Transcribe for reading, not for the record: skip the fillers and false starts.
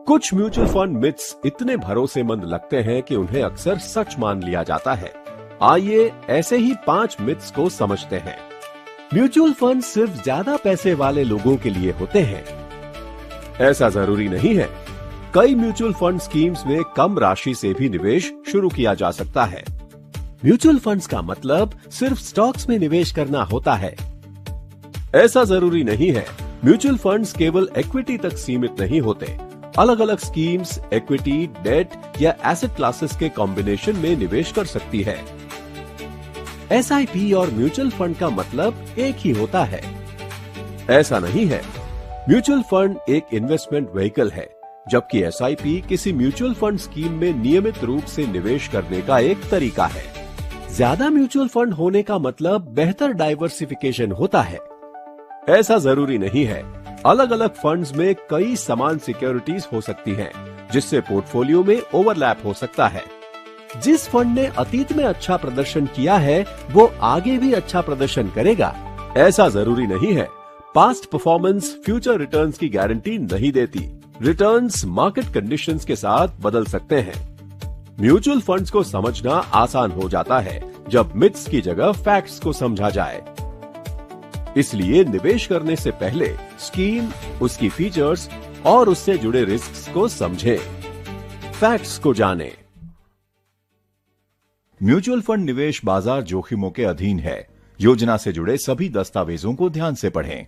कुछ mutual fund myths इतने भरोसेमंद लगते हैं कि उन्हें अक्सर सच मान लिया जाता है। आइए ऐसे ही 5 मिथ्स को समझते हैं। म्यूचुअल फंड सिर्फ ज्यादा पैसे वाले लोगों के लिए होते हैं। ऐसा जरूरी नहीं है। कई म्यूचुअल फंड स्कीम्स में कम राशि से भी निवेश शुरू किया जा सकता है। म्यूचुअल फंड्स का मतलब सिर्फ स्टॉक्स में निवेश करना होता है। ऐसा जरूरी नहीं है। म्यूचुअल फंड्स केवल इक्विटी तक सीमित नहीं होते। अलग अलग स्कीम्स इक्विटी, डेट या एसेट क्लासेस के कॉम्बिनेशन में निवेश कर सकती है। एसआईपी और म्यूचुअल फंड का मतलब एक ही होता है। ऐसा नहीं है। म्यूचुअल फंड एक इन्वेस्टमेंट व्हीकल है, जबकि एसआईपी किसी म्यूचुअल फंड स्कीम में नियमित रूप से निवेश करने का एक तरीका है। ज्यादा म्यूचुअल फंड होने का मतलब बेहतर डाइवर्सिफिकेशन होता है। ऐसा जरूरी नहीं है। अलग अलग फंड्स में कई समान सिक्योरिटीज हो सकती हैं, जिससे पोर्टफोलियो में ओवरलैप हो सकता है। जिस फंड ने अतीत में अच्छा प्रदर्शन किया है, वो आगे भी अच्छा प्रदर्शन करेगा। ऐसा जरूरी नहीं है। पास्ट परफॉर्मेंस फ्यूचर रिटर्न्स की गारंटी नहीं देती। रिटर्न्स मार्केट कंडीशंस के साथ बदल सकते हैं। म्यूचुअल फंड्स को समझना आसान हो जाता है जब मिथ्स की जगह फैक्ट्स को समझा जाए। इसलिए निवेश करने से पहले स्कीम, उसकी फीचर्स और उससे जुड़े रिस्क्स को समझें। फैक्ट्स को जानें। म्यूचुअल फंड निवेश बाजार जोखिमों के अधीन है। योजना से जुड़े सभी दस्तावेजों को ध्यान से पढ़ें।